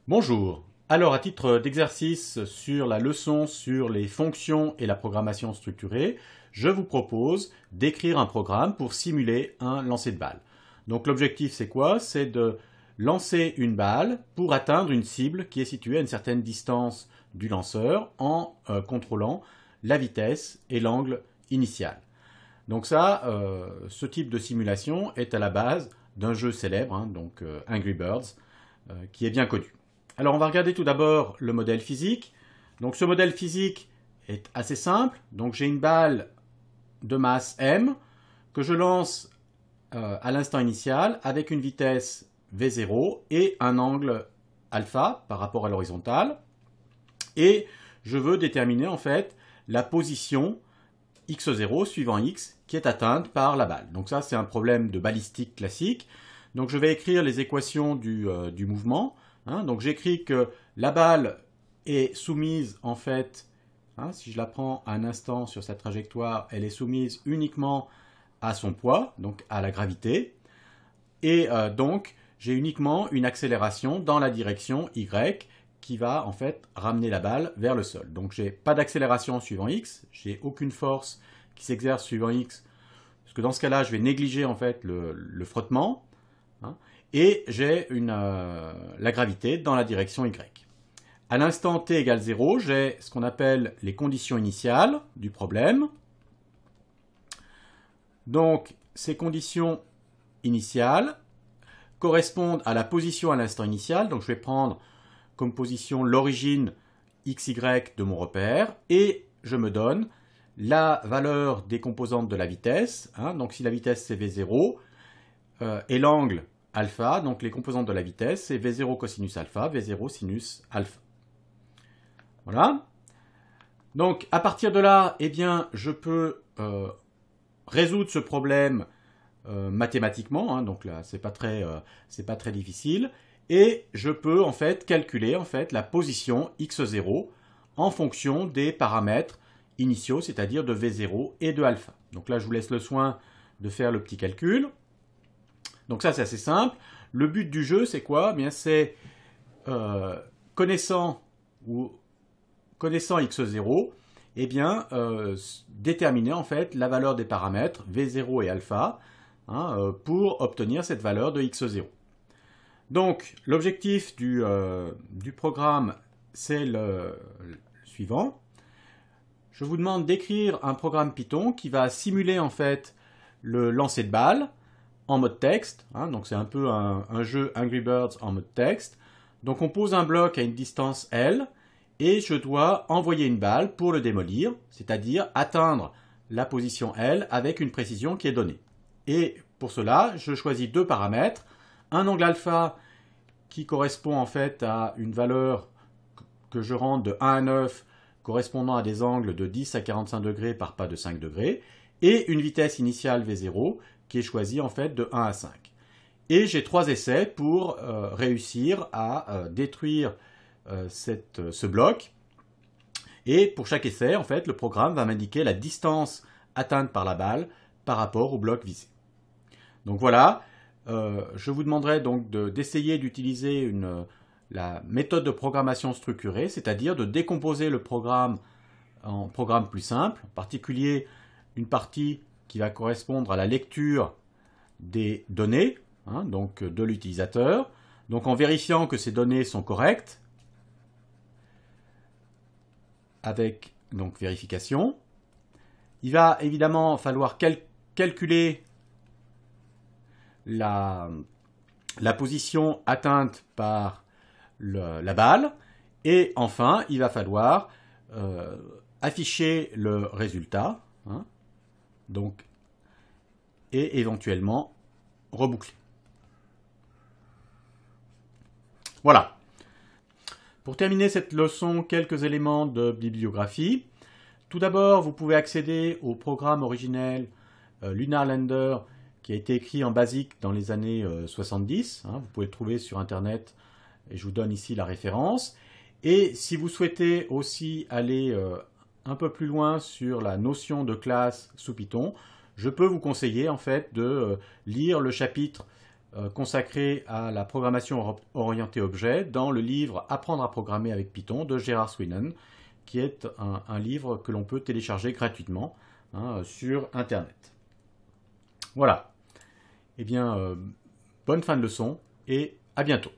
Bonjour. Alors, à titre d'exercice sur la leçon sur les fonctions et la programmation structurée, je vous propose d'écrire un programme pour simuler un lancer de balle. Donc, l'objectif, c'est quoi? C'est de lancer une balle pour atteindre une cible qui est située à une certaine distance du lanceur en contrôlant la vitesse et l'angle initial. Donc ça, ce type de simulation est à la base d'un jeu célèbre, donc Angry Birds, qui est bien connu. Alors on va regarder tout d'abord le modèle physique. Donc ce modèle physique est assez simple. Donc j'ai une balle de masse m que je lance à l'instant initial avec une vitesse v0 et un angle alpha par rapport à l'horizontale. Et je veux déterminer en fait la position x0 suivant x qui est atteinte par la balle. Donc ça c'est un problème de balistique classique. Donc je vais écrire les équations du mouvement. Donc j'écris que la balle est soumise en fait, si je la prends un instant sur sa trajectoire, elle est soumise uniquement à son poids, donc à la gravité. Et donc j'ai uniquement une accélération dans la direction y qui va en fait ramener la balle vers le sol. Donc j'ai pas d'accélération suivant x, j'ai aucune force qui s'exerce suivant x, parce que dans ce cas-là je vais négliger en fait le frottement. Et j'ai la gravité dans la direction y. À l'instant t égale 0, j'ai ce qu'on appelle les conditions initiales du problème. Donc, ces conditions initiales correspondent à la position à l'instant initial. Donc, je vais prendre comme position l'origine xy de mon repère et je me donne la valeur des composantes de la vitesse. Donc, si la vitesse c'est v0 et l'angle alpha, donc les composantes de la vitesse, c'est V0 cosinus alpha, V0 sinus alpha. Voilà. Donc, à partir de là, eh bien, je peux résoudre ce problème mathématiquement. Donc là, c'est pas très difficile. Et je peux en fait calculer en fait la position x0 en fonction des paramètres initiaux, c'est-à-dire de V0 et de alpha. Donc là, je vous laisse le soin de faire le petit calcul. Donc ça, c'est assez simple. Le but du jeu, c'est quoi? Bien, c'est connaissant x0, eh bien, déterminer en fait la valeur des paramètres v0 et alpha pour obtenir cette valeur de x0. Donc, l'objectif du programme, c'est le suivant. Je vous demande d'écrire un programme Python qui va simuler en fait le lancer de balle en mode texte, donc c'est un peu un jeu Angry Birds en mode texte. Donc on pose un bloc à une distance L et je dois envoyer une balle pour le démolir, c'est-à-dire atteindre la position L avec une précision qui est donnée. Et pour cela, je choisis deux paramètres, un angle alpha qui correspond en fait à une valeur que je rende de 1 à 9 correspondant à des angles de 10 à 45 degrés par pas de 5 degrés, et une vitesse initiale V0 qui est choisi en fait de 1 à 5. Et j'ai 3 essais pour réussir à détruire ce bloc. Et pour chaque essai, en fait, le programme va m'indiquer la distance atteinte par la balle par rapport au bloc visé. Donc voilà, je vous demanderai donc d'essayer d'utiliser la méthode de programmation structurée, c'est-à-dire de décomposer le programme en programmes plus simples, en particulier une partie qui va correspondre à la lecture des données, donc de l'utilisateur, donc en vérifiant que ces données sont correctes, avec donc vérification. Il va évidemment falloir calculer la position atteinte par la balle, et enfin il va falloir afficher le résultat, donc, et éventuellement reboucler. Voilà. Pour terminer cette leçon, quelques éléments de bibliographie. Tout d'abord, vous pouvez accéder au programme originel Lunar Lander qui a été écrit en BASIC dans les années 70. Vous pouvez le trouver sur Internet et je vous donne ici la référence. Et si vous souhaitez aussi aller un peu plus loin sur la notion de classe sous Python, je peux vous conseiller en fait de lire le chapitre consacré à la programmation orientée objet dans le livre Apprendre à programmer avec Python de Gérard Sweeney, qui est un livre que l'on peut télécharger gratuitement sur Internet. Voilà. Eh bien, bonne fin de leçon et à bientôt.